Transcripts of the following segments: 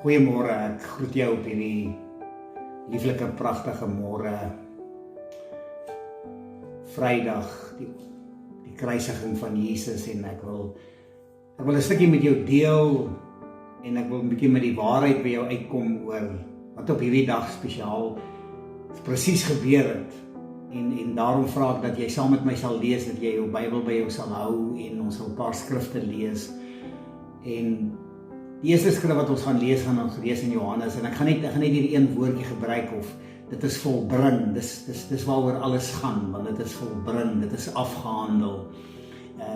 Goeiemôre, ek groet jou op hierdie lieflike, pragtige môre. Vrydag, die kruisiging van Jesus, en ek wil 'n stukkie met jou deel en ek wil 'n bietjie met die waarheid by jou uitkom oor wat op hierdie dag spesiaal presies gebeur het. En daarom vra ek dat jy saam met my sal lees, dat jy jou Bybel by jou sal hou en ons sal 'n paar skrifte lees. En die eerste skrif wat ons gaan lees in Johannes, en ek gaan net hierdie een woordjie gebruik, of dit is volbring. Dis waaroor alles gaan, want dit is volbring, dit is afgehandel,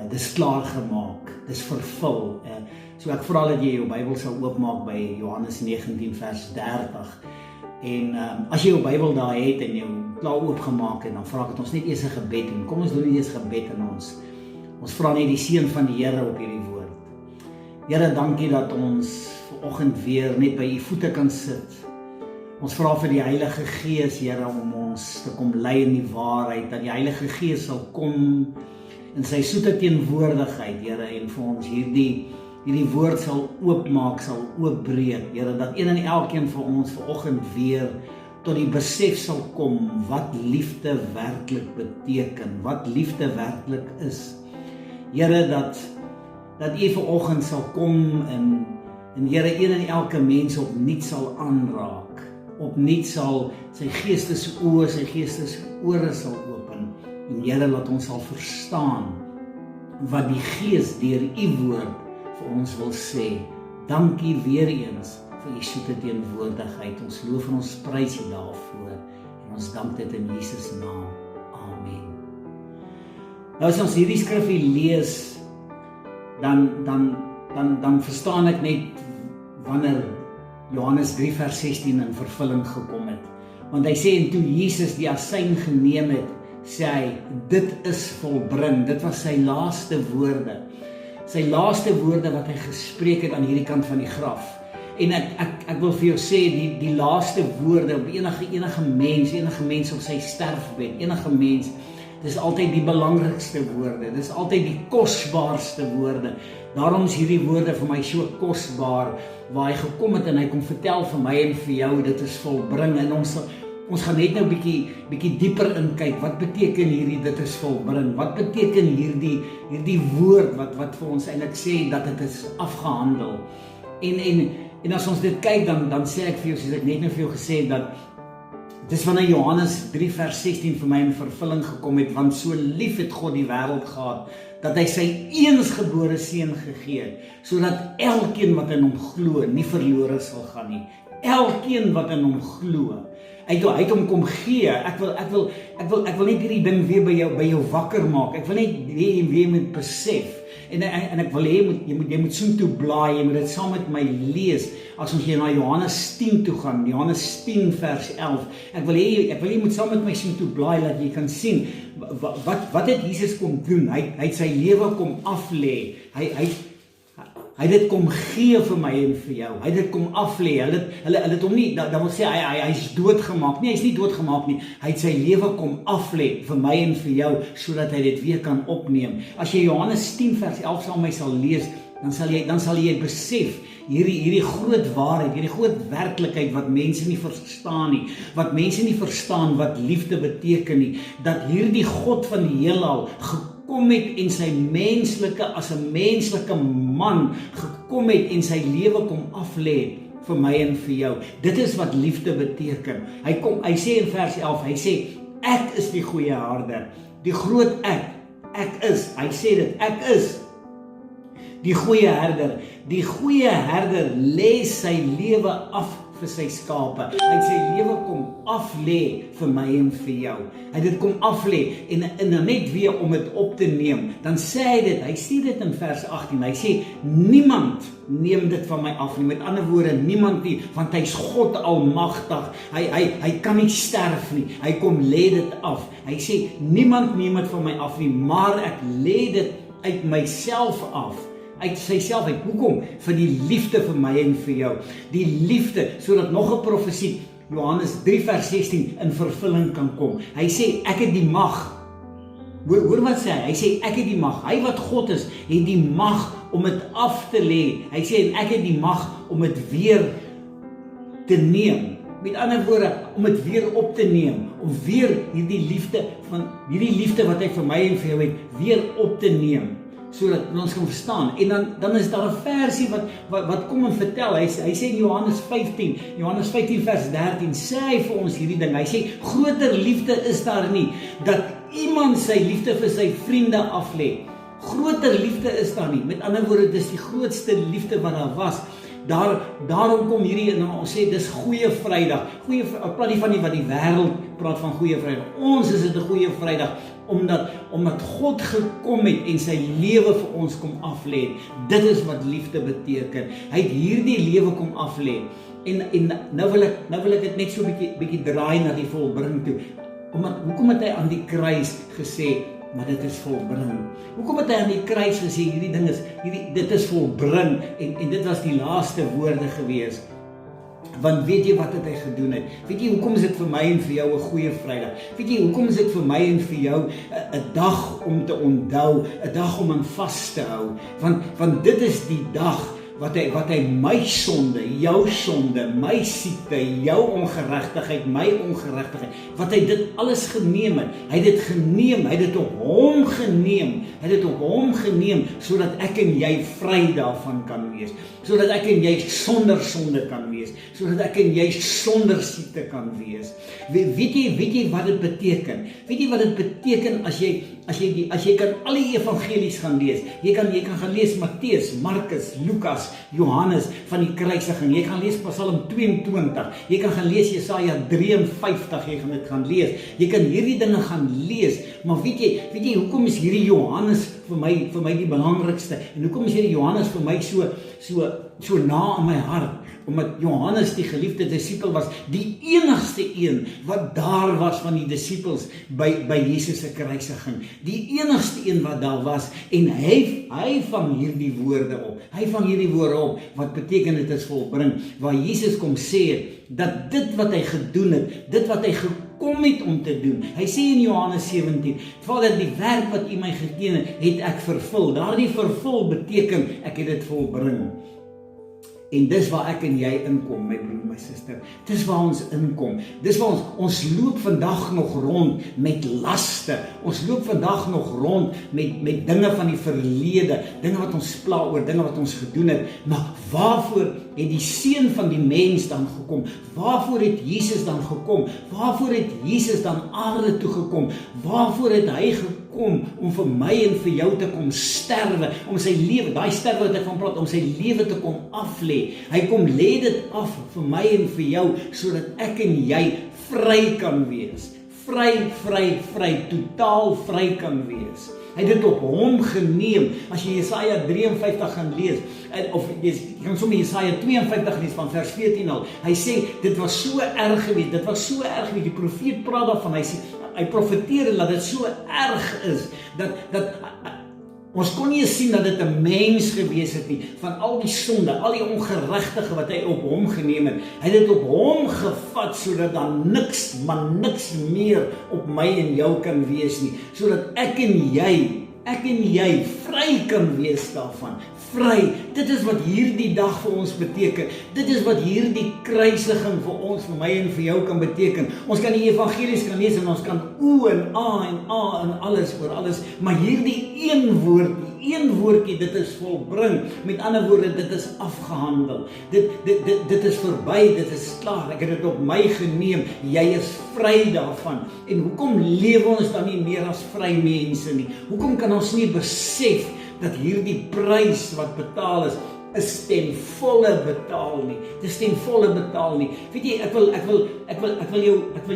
dis klaar gemaak, dis vervul. So ek vra dat jy jou Bybel sal oopmaak by Johannes 19 vers 30. En as jy jou Bybel daar het en jou klaar oopgemaak het, dan vra ek dat ons net eers 'n gebed doen. Kom ons doen eers gebed in ons vra net die seën van die Here op hierdie woord. Here, dankie dat ons vanoggend weer net by u voete kan sit. Ons vra vir die Heilige Gees, Here, om ons te kom lei in die waarheid, dat die Heilige Gees sal kom in sy soete teenwoordigheid, Here, en vir ons hierdie woord sal oopmaak, sal oopbreek, Here, dat een en elkeen van ons vanoggend weer tot die besef sal kom wat liefde werklik beteken, wat liefde werklik is. Here, dat u vanoggend sal kom en Here, een en elke mens opnuut sal aanraak, opnuut sal sy geestesoë, sy geestesore sal open, en Here, laat ons sal verstaan wat die Gees deur u woord vir ons wil sê. Dankie weer eens vir u soete teenwoordigheid. Ons loof en ons prys u daarvoor, en ons dank dit in Jesus naam. Amen. Nou as ons hierdie skrifgie lees, dan verstaan ek net wanneer Johannes 3 vers 16 in vervulling gekom het. Want hy sê, en toe Jesus die asyn geneem het, sê hy, dit is volbring. Dit was sy laaste woorde. Sy laaste woorde wat hy gespreek het aan hierdie kant van die graf. En ek wil vir jou sê, die laaste woorde op enige mens op sy sterfbed, enige mens, dis altyd die belangrikste woorde, dis altyd die kosbaarste woorde. Daarom is hierdie woorde vir my so kosbaar, waar hy gekom het en hy kom vertel vir my en vir jou, dit is volbring. En ons gaan net nou bietjie dieper inkyk, wat beteken hierdie dit is volbring? Wat beteken hierdie woord wat vir ons eintlik sê dat dit is afgehandel? En as ons dit kyk, dan sê ek vir jou, soos ek net nou vir jou gesê het, dat dis wanneer Johannes 3 vers 16 vir my in vervulling gekom het, want so lief het God die wêreld gehad, dat hy sy eensgebore seun gegee het, sodat elkeen wat in hom glo, nie verlore sal gaan nie. Elkeen wat in hom glo, hy het hom kom gee. Ek wil net hierdie ding weer by jou wakker maak. Ek wil net hê jy moet besef. En ek wil hê jy moet soontoe blaai, jy moet dit saam met my lees. As ons hier na Johannes 10 toe gaan, Johannes 10 vers 11. Ek wil hê jy moet saam met my soontoe blaai, dat jy kan sien wat het Jesus kom doen. Hy het sy lewe kom aflê. Hy het dit kom gee vir my en vir jou. Hy het dit kom aflê. Hulle het hom nie, dan wil sê hy is doodgemaak. Nee, hy is nie doodgemaak nie. Hy het sy lewe kom aflê vir my en vir jou, sodat hy dit weer kan opneem. As jy Johannes 10 vers 11 saam met my sal lees, dan sal jy besef hierdie groot waarheid, hierdie groot werklikheid wat mense nie verstaan nie, wat mense nie verstaan wat liefde beteken nie, dat hierdie God van die heelal gekom het en sy as 'n menslike man gekom het en sy lewe kom aflê vir my en vir jou. Dit is wat liefde beteken. Hy sê in vers 11, hy sê, ek is die goeie herder, die groot ek is, hy sê dit, ek is die goeie herder. Die goeie herder lê sy lewe af vir sy skape. Hy het sy lewe kom aflê vir my en vir jou. Hy het dit kom aflê en net weer om dit op te neem. Dan sê hy dit, hy sê dit in vers 18. Hy sê, niemand neem dit van my af nie. Met ander woorde, niemand nie, want hy's God almagtig. Hy kan nie sterf nie. Hy kom lê dit af. Hy sê, niemand neem dit van my af nie, maar ek lê dit uit myself af. Uit syself uit. Hoekom? Vir die liefde vir my en vir jou. Die liefde, sodat nog 'n profesie, Johannes 3 vers 16, in vervulling kan kom. Hy sê, ek het die mag. Hoor wat sê hy? Hy sê, ek het die mag. Hy wat God is, het die mag om dit af te lê. Hy sê, en ek het die mag om dit weer te neem. Met ander woorde, om dit weer op te neem, om weer hierdie liefde wat hy vir my en vir jou het, weer op te neem, sodat ons kan verstaan. En dan is daar 'n versie wat kom en vertel, hy sê in Johannes 15 vers 13, sê hy vir ons hierdie ding, hy sê, groter liefde is daar nie, dat iemand sy liefde vir sy vriende aflê. Groter liefde is daar nie, met ander woorde, dis die grootste liefde wat daar was. Daarom kom hierdie, en ons sê, dis Goeie Vrydag. Ek praat nie van die wat die wêreld praat van Goeie Vrydag. Ons is dit 'n Goeie Vrydag, omdat God gekom het en sy lewe vir ons kom aflê. Dit is wat liefde beteken. Hy het hierdie lewe kom aflê. En nou wil ek dit net so 'n bietjie draai na die volbring toe. Hoekom het hy aan die kruis gesê, maar dit is volbring? Hoekom het hy aan die kruis gesê, dit is volbring, en dit was die laaste woorde gewees? Want weet jy wat het hy gedoen het? Weet jy hoekom is dit vir my en vir jou 'n Goeie Vrydag? Weet jy hoekom is dit vir my en vir jou 'n dag om te onthou, 'n dag om aan vas te hou? Want dit is die dag wat hy my sonde, jou sonde, my siekte, jou ongeregtigheid, my ongeregtigheid, wat hy dit alles geneem het. Hy het dit geneem, hy het dit op hom geneem, sodat ek en jy vry daarvan kan wees, sodat ek en jy sonder sonde kan wees, sodat ek en jy sonder siekte kan wees. Weet jy wat dit beteken? Weet jy wat dit beteken as jy kan al die evangelies gaan lees? Jy kan gaan lees Matteus, Markus, Lukas, Johannes van die kruisiging. Jy gaan lees Psalm 22. Jy kan gaan lees Jesaja 53. Jy gaan dit gaan lees. Jy kan hierdie dinge gaan lees. Maar weet jy hoekom is hierdie Johannes vir my die belangrikste? En hoekom is hierdie Johannes vir my so na aan my hart? Omdat Johannes die geliefde disipel was, die enigste een wat daar was van die disipels by Jesus se kruisiging. Die enigste een wat daar was, en hy vang hierdie woorde op. Wat beteken dit is volbring? Waar Jesus kom sê, dat dit wat hy gedoen het, dit wat hy gekom het om te doen. Hy sê in Johannes 17, Vader, die werk wat U my gegee het ek vervul. Daardie vervul beteken, ek het dit volbring. En dis waar ek en jy inkom, my broer, my suster. Dis waar ons inkom. Dis waar ons loop vandag nog rond met laste. Ons loop vandag nog rond met dinge van die verlede, dinge wat ons pla oor, dinge wat ons gedoen het. Maar waarvoor het die Seun van die mens dan gekom? Waarvoor het Jesus dan gekom? Waarvoor het Jesus dan aarde toe gekom? Waarvoor het hy gekom? Om vir my en vir jou te kom sterwe, om sy lewe, daai sterwe wat ek van praat, om sy lewe te kom aflê. Hy kom lê dit af vir my en vir jou, sodat ek en jy vry kan wees. Vry, totaal vry kan wees. Hy het dit op hom geneem. As jy Jesaja 53 gaan lees, of jy kan sommer Jesaja 52 lees van vers 14 al, hy sê, dit was so erg geweest, die profeet praat daarvan, hy profeteer dat dit so erg is, dat ons kon nie sien dat dit 'n mens gewees het nie, van al die sonde, al die ongeregtige wat hy op hom geneem het. Hy het dit op hom gevat, sodat daar niks meer op my en jou kan wees nie, sodat ek en jy vry kan wees daarvan. Vry, dit is wat hierdie dag vir ons beteken. Dit is wat hierdie kruisiging vir ons, vir my en vir jou kan beteken. Ons kan die evangelies kan lees en ons kan en a en alles oor alles, maar hierdie een woordjie, dit is volbring. Met ander woorde, dit is afgehandel. Dit is verby, dit is klaar. Ek het dit op my geneem. Jy is vry daarvan. En hoekom lewe ons dan nie meer as vry mense nie? Hoekom kan ons nie besef dat hierdie prys wat betaal is ten volle betaal nie. Dis ten volle betaal nie. Weet jy, ek wil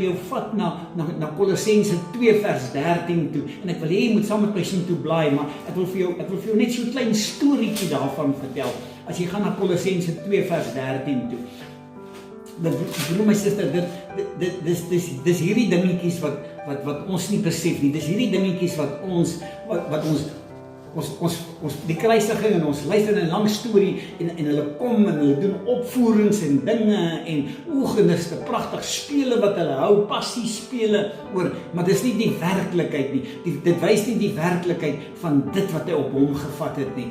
jou vat na Kolossense 2 vers 13 toe. En ek wil hê jy moet saam met my sien toe blaai, maar ek wil vir jou net so 'n klein storieetjie daarvan vertel. As jy gaan na Kolossense 2 vers 13 toe. Broer, my suster, dis hierdie dingetjies wat ons nie besef nie. Dis hierdie dingetjies wat ons die kruisiging, en ons luister 'n lang storie en hulle kom en hulle doen opvoerings en dinge en oegeniste, pragtig spele wat hulle hou, passie spele oor, maar dis nie die werklikheid nie. Dit wys nie die werklikheid van dit wat hy op hom gevat het nie.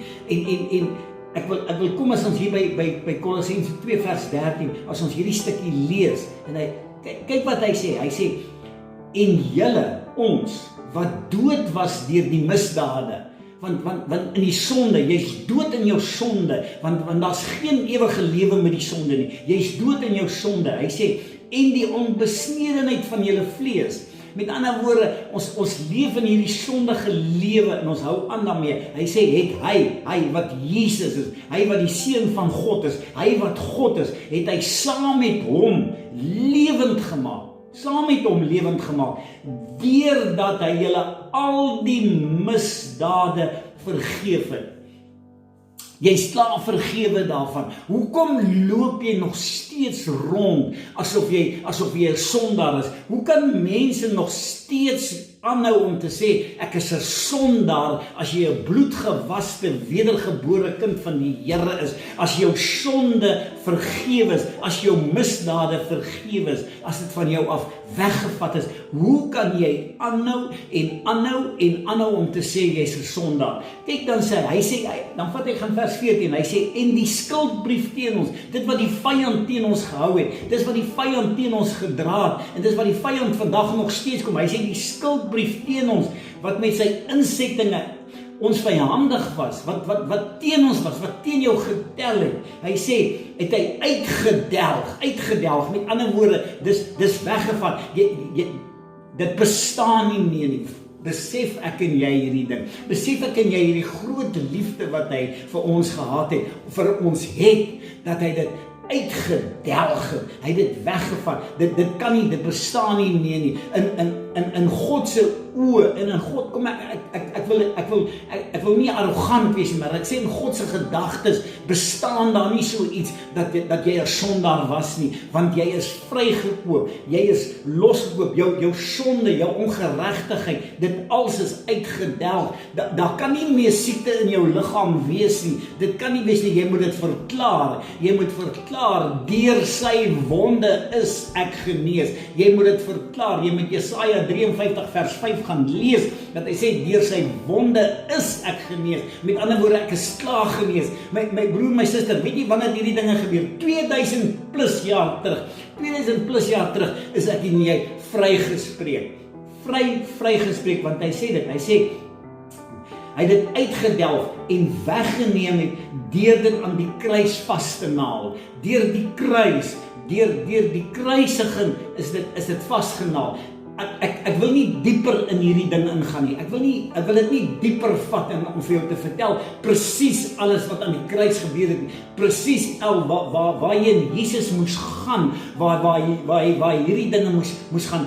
Ek wil kom as ons hier by Kolossense 2 vers 13, as ons hierdie stukkie lees, en kyk wat hy sê, en julle, ons, wat dood was deur die misdade, want in die sonde, jy's dood in jou sonde, want daar's geen ewige lewe met die sonde nie, jy's dood in jou sonde, hy sê, en die onbesnedenheid van julle vlees. Met ander woorde, ons leef in hierdie sondige lewe en ons hou aan daarmee. Hy sê, het hy wat Jesus is, hy wat die Seun van God is, hy wat God is, het hy saam met hom lewend gemaak. Saam met hom lewend gemaak, deurdat hy julle al die misdade vergeef het. Jy is klaar vergewe daarvan. Hoekom loop jy nog steeds rond asof jy 'n sondaar is? Hoe kan mense nog steeds aanhou om te sê ek is 'n sondaar as jy 'n bloedgewaste wedergebore kind van die Here is, as jou sonde vergewe is, as jou misdade vergewe is, as dit van jou af weggevat is? Hoe kan jy aanhou om te sê jy's 'n sondaar? Kyk, dan vat hy gaan vers 14, hy sê, en die skuldbrief teen ons, dit wat die vyand teen ons gehou het, dis wat die vyand teen ons gedra het, en dis wat die vyand vandag nog steeds kom, hy sê die skuldbrief teen ons, wat met sy insettinge ons vyandig was, wat teen ons was, wat teen jou getel het, hy sê, het hy uitgedelg, met ander woorde, dis weggevat, dit bestaan nie meer nie. Besef ek en jy hierdie ding, besef ek en jy hierdie groot liefde wat hy vir ons gehad het, vir ons het, dat hy dit uitgedelg het, hy het dit weggevat, dit kan nie, dit bestaan nie meer nie, in God se oë, en in God, kom ek wil nie arrogant wees, maar ek sê in God se gedagtes, bestaan daar nie so iets, dat jy 'n sondaar was nie, want jy is vrygekoop, jy is losgekoop, jou sonde, jou ongeregtigheid, dit alles is uitgedelg, daar kan nie meer siekte in jou liggaam wees nie, dit kan nie wees nie, jy moet dit verklaar, deur sy wonde is ek genees, jy moet dit verklaar, jy moet Jesaja 53 vers 5 gaan lees, dat hy sê, deur sy wonde is ek genees, met ander woorde, ek is klaar genees, my broer, my suster, weet jy wanneer hierdie dinge gebeur, 2000 plus jaar terug, is ek en jy vrygespreek, want hy sê dit, hy het dit uitgedelg en weggeneem het, deur dit aan die kruis vas te naal, deur die kruisiging is dit vasgenaal. Ek wil nie dieper in hierdie ding ingaan nie. Ek wil dit nie dieper vat om vir jou te vertel presies alles wat aan die kruis gebeur het nie. Presies waar jy in Jesus moes gaan, waar hierdie dinge moes gaan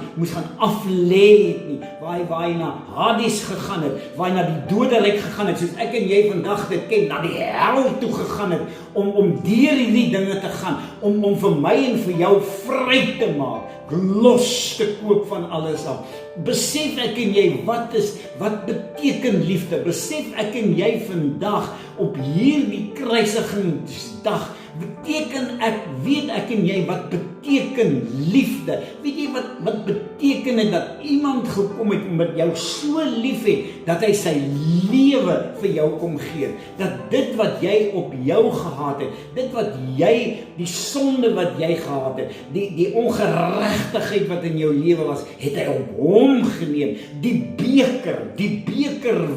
aflê het nie. Waar hy na Hades gegaan het, waar hy na die doderyk gegaan het, soos ek en jy vandag dit ken, na die hel toe gegaan het, om deur hierdie dinge te gaan, om vir my en vir jou vry te maak, los te koop van alles af. Besef ek en jy, wat beteken liefde? Besef ek en jy vandag, op hierdie kruisigingsdag, weet ek en jy wat beteken liefde? Weet jy wat beteken het dat iemand gekom het en met jou so lief het, dat hy sy lewe vir jou kom gee, dat dit wat jy op jou gehad het, dit wat jy, die sonde wat jy gehad het, die ongeregtigheid wat in jou lewe was, het hy op hom geneem, die beker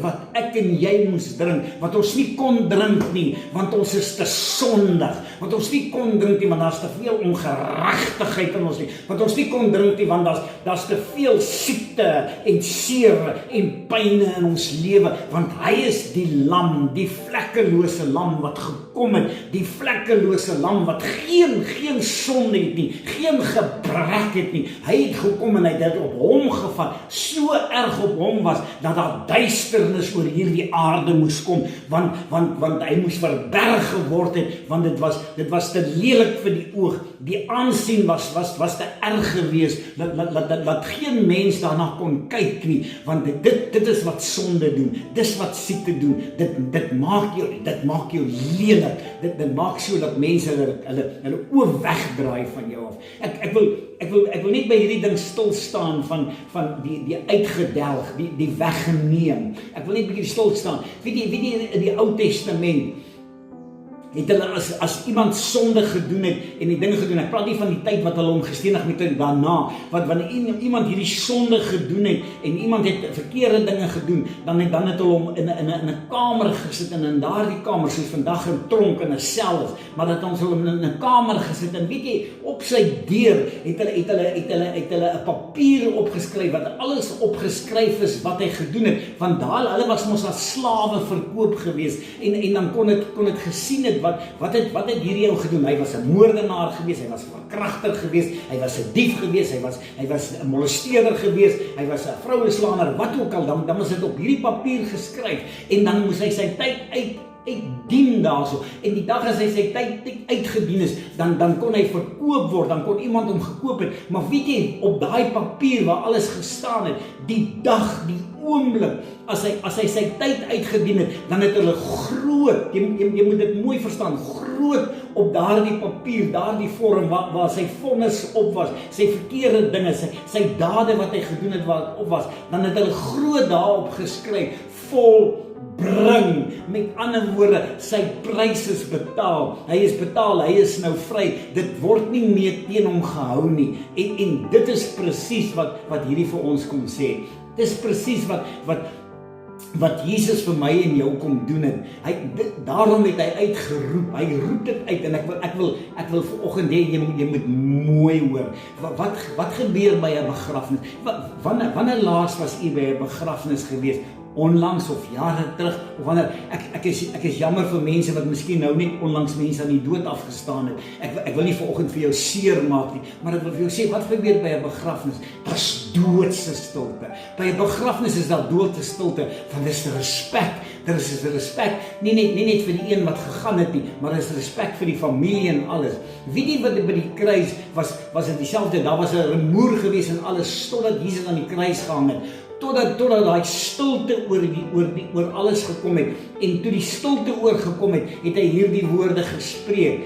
wat ek en jy moes drink, wat ons nie kon drink nie, want ons is te sondig, wat ons nie kon drink nie, want daar's te veel ongeregtigheid in ons nie, wat ons nie kon drink nie, want daar's te veel siekte en seer en pyne in ons lewe, want hy is die lam, die vlekkelose lam wat gekom het, die vlekkelose lam wat geen sonde het nie, geen gebrek het nie, hy het gekom en hy het dit op hom gevat, so erg op hom was, dat daar duisternis oor hierdie aarde moes kom, want hy moes verberg geword het, want dit was te lelik vir die oog, die aansien was te erg gewees, dat geen mens daarna kon kyk nie, want dit is wat sonde doen, dis wat siekte doen, dit maak jou lelik, dit maak so dat mense hulle oë wegdraai van jou af. Ek wil net by hierdie ding stil staan van die uitgedelg, die weggeneem. Ek wil net bietjie stil staan. Weet jy in die Ou Testament, het hulle as iemand sonde gedoen het en die dinge gedoen, ek praat nie van die tyd wat hulle hom gestenig met daarna, want wanneer iemand hierdie sonde gedoen het en iemand het verkeerde dinge gedoen, dan het hulle hom in 'n kamer gesit en in daardie kamer, soos vandag 'n tronk en 'n sel is, maar dat ons hom in 'n kamer gesit en weet jy, op sy deur het hulle 'n papier opgeskryf wat alles opgeskryf is wat hy gedoen het, want hulle was mos as slawe verkoop gewees en dan kon het gesien het wat het hierdie ou gedoen. Hy was 'n moordenaar gewees, hy was 'n verkragter gewees, hy was 'n dief gewees, hy was 'n molesteerder gewees, hy was 'n vroueslaaner, wat ook al, dan was dit op hierdie papier geskryf en dan moes hy sy tyd uitdien daarso. En die dag as hy sy tyd uitgedien is, dan kon hy verkoop word, dan kon iemand hom gekoop het. Maar weet jy, op daai papier waar alles gestaan het, die dag, die oomblik, as hy sy tyd uitgedien het, dan het hulle groot, jy moet dit mooi verstaan, groot op daardie papier, daardie vorm waar sy vonnis op was, sy verkeerde dinge, sy dade wat hy gedoen het wat op was, dan het hulle groot daarop geskryf, volbring. Met ander woorde, sy prys is betaal. Hy is betaal, hy is nou vry. Dit word nie meer teen hom gehou nie. En dit is presies wat hierdie vir ons kom sê. Dit is presies wat Jesus vir my en jou kom doen het. Daarom het hy uitgeroep. Hy roep dit uit en ek wil vanoggend hê jy moet mooi hoor. Wat gebeur by 'n begrafnis? Wanneer laas was u by 'n begrafnis gewees? Onlangs of jare terug, of wanneer, ek is jammer vir mense wat miskien nou net onlangs mense aan die dood afgestaan het. Ek wil nie vanoggend vir jou seer maak nie, maar ek wil vir jou sê, wat gebeur by 'n begrafnis? Daar's doodse stilte. By 'n begrafnis is daar doodse stilte, want dis respek. Daar is respek, nie net vir die een wat gegaan het nie, maar daar is respek vir die familie en alles. Weet jy wat by die kruis was dit dieselfde, daar was 'n rumoer gewees en alles, totdat Jesus aan die kruis gehang het. Totdat daai stilte oor alles gekom het. En toe die stilte oorgekom het, het hy hierdie woorde gespreek.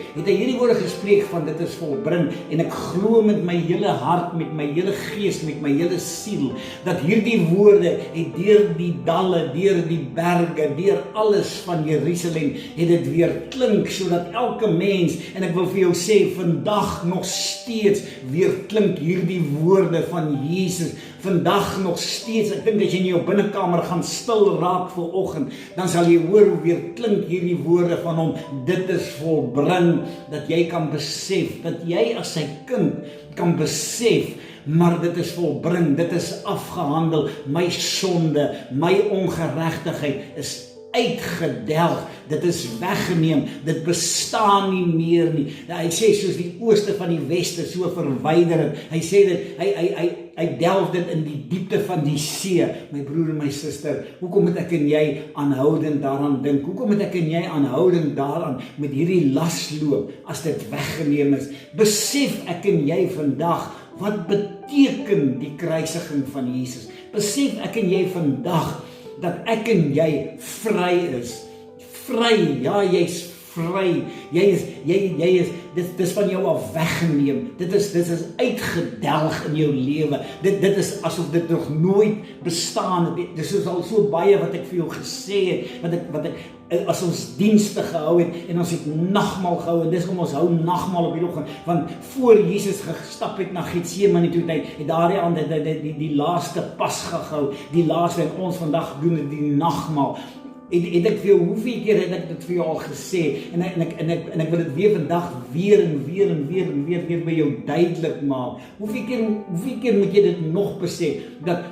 Van dit is volbring. En ek glo met my hele hart, met my hele gees, met my hele siel, dat hierdie woorde het deur die dalle, deur die berge, deur alles van Jerusalem, het dit weer klink, sodat elke mens, en ek wil vir jou sê, vandag nog steeds weer klink hierdie woorde van Jesus. Vandag nog steeds, ek dink as jy in jou binnekamer gaan stil raak vanoggend, dan sal jy hoor hoe weer klink hierdie woorde van hom, dit is volbring, dat jy kan besef, dat jy as sy kind kan besef, maar dit is volbring, dit is afgehandel, my sonde, my ongeregtigheid is uitgedelg, dit is weggeneem, dit bestaan nie meer nie. Hy sê soos die ooste van die weste so verwyder het, hy sê dit, hy delf dit in die diepte van die see. My broer en my suster, hoekom moet ek en jy aanhoudend daaraan dink? Hoekom moet ek en jy aanhoudend daaraan met hierdie las loop, as dit weggeneem is? Besef ek en jy vandag, wat beteken die kruisiging van Jesus? Besef ek en jy vandag, dat ek en jy vry is. Vry, ja, jy's vry. Jy is, dit is van jou af weggeneem. Dit is uitgedelg in jou lewe. Dit is asof dit nog nooit bestaan het. Dit is al so baie wat ek vir jou gesê het, wat ek as ons dienste gehou het, en ons het nagmaal gehou, en dis kom ons hou nagmaal op die oggend, want voor Jesus gestap het na Getsemane toe, het daardie aand die laaste Pasga gehou, die laaste, en ons vandag doen het die nagmaal. Het ek vir jou, hoeveel keer het ek dit vir jou al gesê, en ek wil dit weer vandag weer by jou duidelik maak. Hoeveel keer moet jy dit nog besef, dat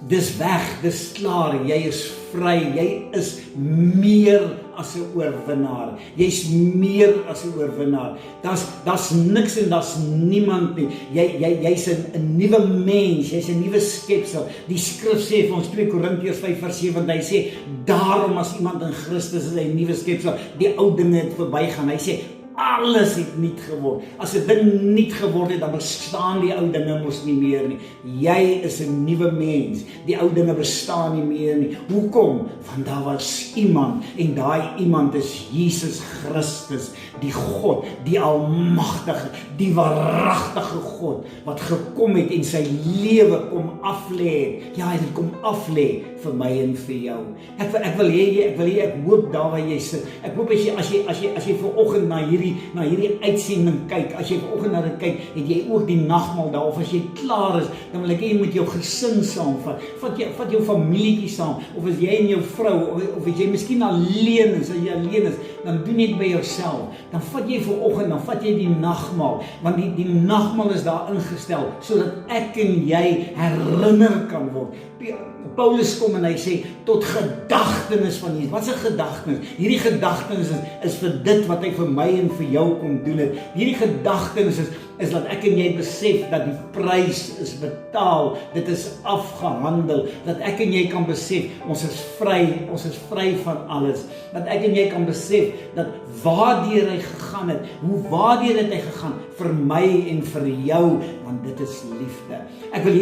dis weg, dis klaar, jy is vry, jy is meer as 'n oorwinnaar. Jy's meer as 'n oorwinnaar. Daar's niks en daar's niemand nie. Jy's 'n nuwe mens, jy's 'n nuwe skepsel. Die skrif sê vir ons 2 Korintiërs 5:7, hy sê, daarom as iemand in Christus is, hy 'n nuwe skepsel. Die ou dinge het verbygaan. Hy sê, alles het nuut geword. As 'n ding nuut geword het, dan bestaan die ou dinge mos nie meer nie. Jy is 'n nuwe mens. Die ou dinge bestaan nie meer nie. Hoekom? Want daar was iemand, en daai iemand is Jesus Christus. die God, die almagtige, die waaragtige God, wat gekom het en sy lewe kom aflê. Ja, hy het kom aflê vir my en vir jou. Ek wil hê, ek hoop daar waar jy sit. Ek hoop as jy vanoggend na hierdie uitsending kyk, as jy vanoggend na dit kyk, het jy ook die nagmaal daar, of as jy klaar is, dan wil ek hê jy met jou gesin saamvat. Vat jou familietjie saam, of as jy en jou vrou, of as jy miskien alleen is, dan doen net by jouself. Dan vat jy vanoggend, dan vat jy die nagmaal, want die nagmaal is daar ingestel, sodat ek en jy herinner kan word. Paulus kom en hy sê, tot gedagtenis van Jesus. Wat is 'n gedagtenis? Hierdie gedagtenis is vir dit wat hy vir my en vir jou kom doen het. Hierdie gedagtenis is dat ek en jy besef dat die prys is betaal, dit is afgehandel, dat ek en jy kan besef, ons is vry van alles, dat ek en jy kan besef, dat waardeur hy gegaan het, waardeur het hy gegaan, vir my en vir jou, want dit is liefde. Ek wil hê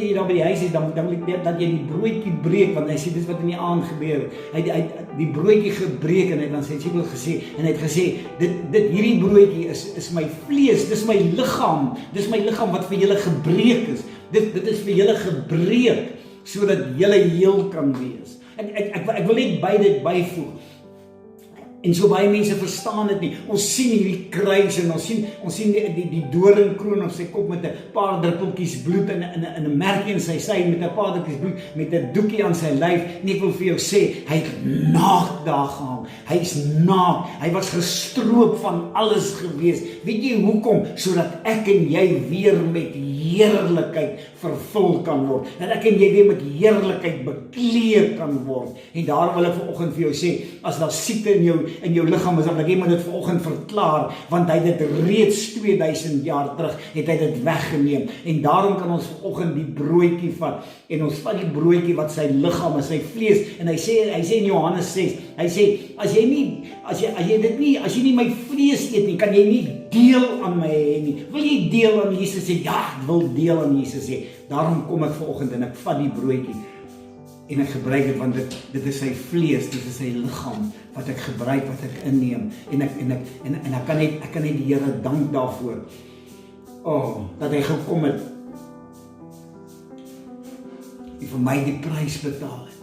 jy daar by die huis is, dan wil ek dat jy die broodjie breek, want hy sê, dis wat in die aand gebeur, hy het die broodjie gebreek, en hy het dan sy disipels gesê, en hy het gesê, hierdie broodjie is my vlees, dis my liggaam wat vir julle gebreek is, dit is vir julle gebreek, sodat julle heel kan wees. Ek wil net by dit byvoeg, en so baie mense verstaan dit nie. Ons sien hierdie kruis en ons sien die doringkroon op sy kop met 'n paar druppeltjies bloed en 'n merkie in sy sy met 'n paar druppeltjies bloed met 'n doekie aan sy lyf. En ek wil vir jou sê, hy het naak daar gehang. Hy's naak. Hy was gestroop van alles gewees. Weet jy hoekom? Sodat ek en jy weer met heerlikheid vervul kan word. Dat ek en jy weer met heerlikheid bekleed kan word. En daarom wil ek vanoggend vir jou sê, as daar siekte in jou liggaam is, dan wil ek moet dit vanoggend verklaar, want hy het dit reeds 2000 jaar terug, het hy dit weggeneem. En daarom kan ons vanoggend die broodjie vat, en ons vat die broodjie wat sy liggaam is, sy vlees, en hy sê in Johannes 6, hy sê, as jy nie my vlees eet nie, kan jy nie deel aan my hê nie. Wil jy deel aan Jesus hê? Ja, ek wil deel aan Jesus hê. Daarom kom ek vanoggend en ek vat die broodjie en ek gebruik dit, want dit is sy vlees, dit is sy liggaam wat ek gebruik, wat ek inneem, en ek kan net die Here dank daarvoor. Dat hy gekom het en vir my die prys betaal het.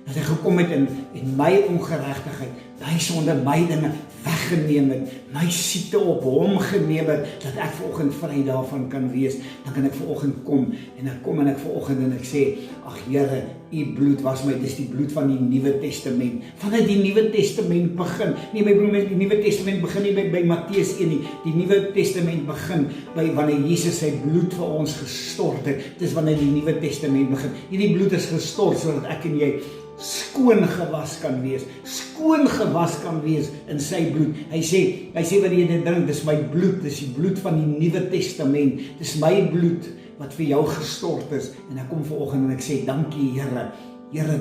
Dat hy gekom het en my ongeregtigheid, my sonde, my dinge weggeneem het, my siekte op hom geneem het, dat ek vanoggend vry daarvan kan wees. Dan kan ek vanoggend kom en ek vanoggend en ek sê, ag Here, u bloed was my, dis die bloed van die Nuwe Testament. Vandat die Nuwe Testament begin, nee my broer, die Nuwe Testament begin nie by Matteus 1 nie, die Nuwe Testament begin by wanneer Jesus sy bloed vir ons gestort het. Dis wanneer die Nuwe Testament begin. Hierdie bloed is gestort sodat ek en jy skoon gewas kan wees in sy bloed. Hy sê wanneer jy dit drink, dis my bloed, dis die bloed van die Nuwe Testament, dis my bloed wat vir jou gestort is, en ek kom vanoggend en ek sê, dankie Here,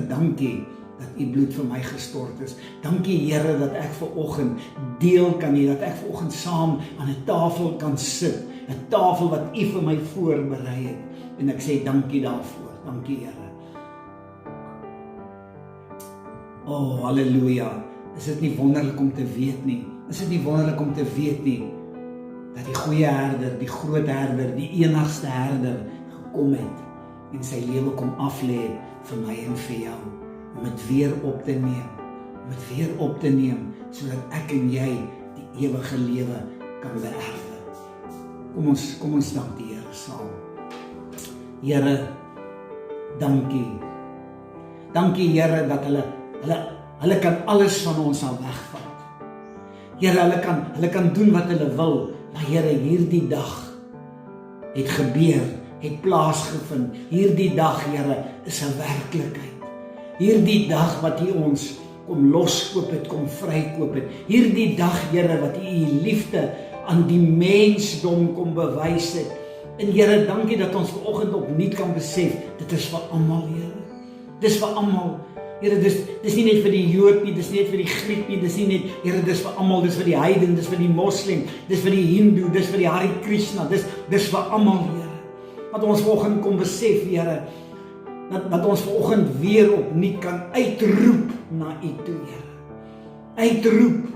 dankie dat u bloed vir my gestort is, dankie Here dat ek vanoggend deel kan hê, dat ek vanoggend saam aan 'n tafel kan sit, 'n tafel wat u vir my voorberei het, en ek sê dankie daarvoor, dankie Here. Halleluja, is dit nie wonderlik om te weet nie, dat die goeie herder, die groot herder, die enigste herder gekom het, en sy lewe kom aflê vir my en vir jou, om dit weer op te neem, sodat ek en jy die ewige lewe kan beerwe. Kom ons dank die Here saam. Here, dankie Here, dat hulle kan alles van ons al wegvat. Here, hulle kan doen wat hulle wil, maar Here, hierdie dag het gebeur, het plaasgevind. Hierdie dag, Here, is 'n werklikheid. Hierdie dag wat U ons kom loskoop het, kom vrykoop het. Hierdie dag, Here, wat U liefde aan die mensdom kom bewys het. En Here, dankie dat ons vanoggend opnuut kan besef, dit is vir almal, Here. Dis vir almal. Here, dis nie net vir die Jood nie, dis nie net vir die Griek nie, dis nie net, Here, dis vir almal, dis vir die heiden, dis vir die moslim, dis vir die hindoe, dis vir die Hare Krishna, dis vir almal, Here. Dat ons vanoggend kom besef, Here, dat ons vanoggend weer opnuut kan uitroep na U toe, Here. Uitroep,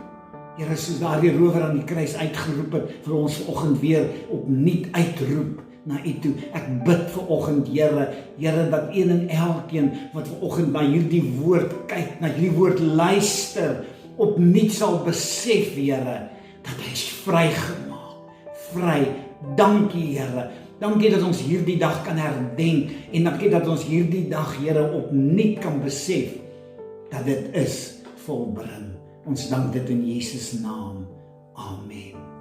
Here, soos daardie rower aan die kruis uitgeroep het, vir ons vanoggend weer opnuut uitroep na U toe. Ek bid vanoggend, Here, dat een en elkeen wat vanoggend na hierdie woord kyk, na hierdie woord luister, opnuut sal besef, Here, dat hy is vrygemaak. Vry. Dankie, Here. Dankie dat ons hierdie dag kan herdenk en dankie dat ons hierdie dag, Here, opnuut kan besef dat dit is volbring. Ons dank dit in Jesus naam. Amen.